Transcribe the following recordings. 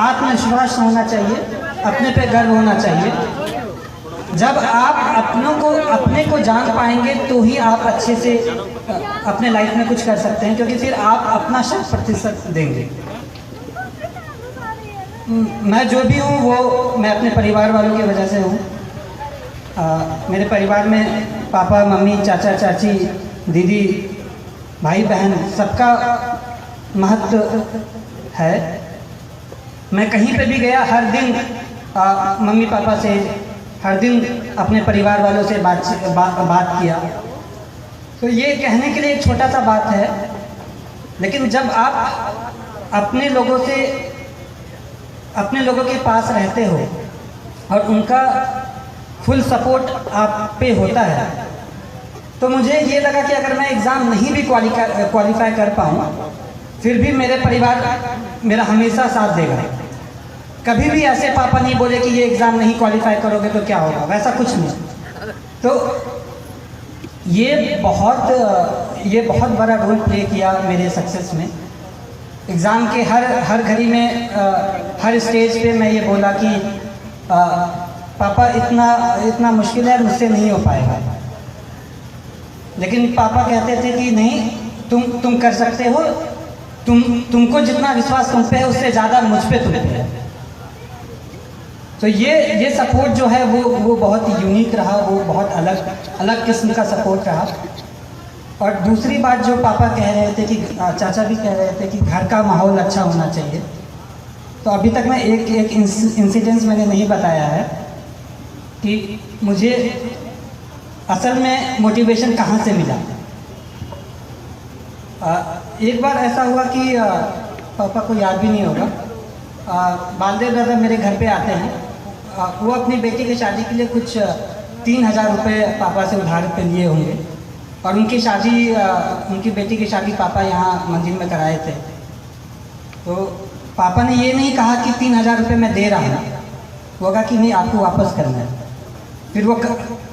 आत्मविश्वास होना चाहिए, अपने पे गर्व होना चाहिए। जब आप अपने को जान पाएंगे तो ही आप अच्छे से अपने लाइफ में कुछ कर सकते हैं, क्योंकि फिर आप अपना 100% देंगे। मैं जो भी हूँ वो मैं अपने परिवार वालों की वजह से हूँ। मेरे परिवार में पापा मम्मी चाचा चाची दीदी भाई बहन सबका महत्व है। मैं कहीं पे भी गया हर दिन मम्मी पापा से, हर दिन अपने परिवार वालों से बात किया। तो ये कहने के लिए एक छोटा सा बात है, लेकिन जब आप अपने लोगों के पास रहते हो और उनका फुल सपोर्ट आप पे होता है, तो मुझे ये लगा कि अगर मैं एग्ज़ाम नहीं भी क्वालिफाई कर पाऊँ, फिर भी मेरे परिवार मेरा हमेशा साथ देगा। कभी भी ऐसे पापा नहीं बोले कि ये एग्ज़ाम नहीं क्वालिफाई करोगे तो क्या होगा, वैसा कुछ नहीं। तो ये बहुत बड़ा रोल प्ले किया मेरे सक्सेस में। एग्ज़ाम के हर घड़ी में हर स्टेज पे मैं ये बोला कि पापा इतना मुश्किल है, मुझसे नहीं हो पाएगा। लेकिन पापा कहते थे कि नहीं, तुम कर सकते हो, तुमको जितना विश्वास तुम पे है उससे ज़्यादा मुझ पे तुम पे है। तो ये सपोर्ट जो है वो बहुत यूनिक रहा, वो बहुत अलग किस्म का सपोर्ट रहा। और दूसरी बात जो पापा कह रहे थे कि चाचा भी कह रहे थे कि घर का माहौल अच्छा होना चाहिए। तो अभी तक मैं एक इंसिडेंस मैंने नहीं बताया है कि मुझे असल में मोटिवेशन कहाँ से मिला। एक बार ऐसा हुआ कि पापा को याद भी नहीं होगा, बालदेव दादा मेरे घर पे आते हैं। वो अपनी बेटी की शादी के लिए कुछ 3000 रुपये पापा से उधार पे लिए होंगे, और उनकी बेटी की शादी पापा यहाँ मंदिर में कराए थे। तो पापा ने ये नहीं कहा कि 3000 रुपये मैं दे रहा हूँ, वो कहा कि नहीं, आपको वापस करना है। फिर वो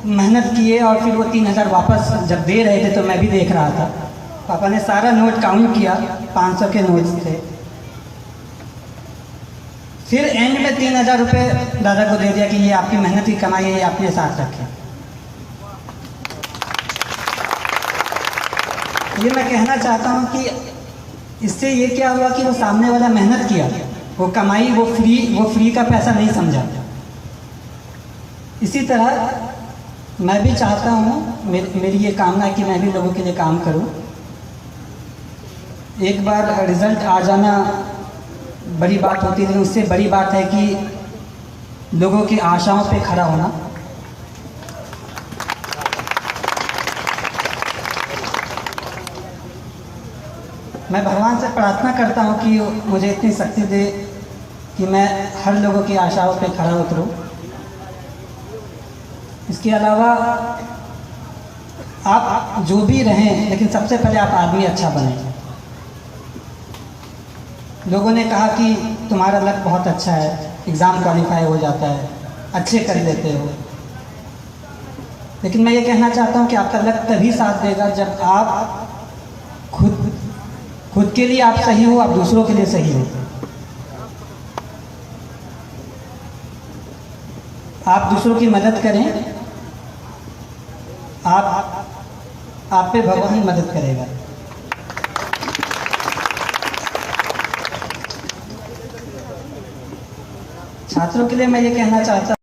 मेहनत किए और फिर वो 3000 वापस जब दे रहे थे तो मैं भी देख रहा था। पापा ने सारा नोट काउंट किया, 500 के नोट्स थे। फिर एंड में 3000 रुपये दादा को दे दिया कि ये आपकी मेहनत की कमाई है, ये आपके साथ रखें। ये मैं कहना चाहता हूँ कि इससे ये क्या हुआ कि वो सामने वाला मेहनत किया, वो कमाई, वो फ्री का पैसा नहीं समझा। इसी तरह मैं भी चाहता हूँ, मेरी ये कामना है कि मैं भी लोगों के लिए काम करूँ। एक बार रिज़ल्ट आ जाना बड़ी बात होती है, लेकिन उससे बड़ी बात है कि लोगों की आशाओं पे खड़ा होना। मैं भगवान से प्रार्थना करता हूँ कि मुझे इतनी शक्ति दे कि मैं हर लोगों की आशाओं पे खड़ा उतरूँ। इसके अलावा आप जो भी रहें, लेकिन सबसे पहले आप आदमी अच्छा बनें। लोगों ने कहा कि तुम्हारा लक बहुत अच्छा है, एग्ज़ाम क्वालिफाई हो जाता है, अच्छे कर लेते हो। लेकिन मैं ये कहना चाहता हूँ कि आपका लक तभी साथ देगा जब आप खुद के लिए आप सही हो, आप दूसरों के लिए सही हो। आप दूसरों की मदद करें, आप पे भगवान मदद करेगा। छात्रों के लिए मैं ये कहना चाहता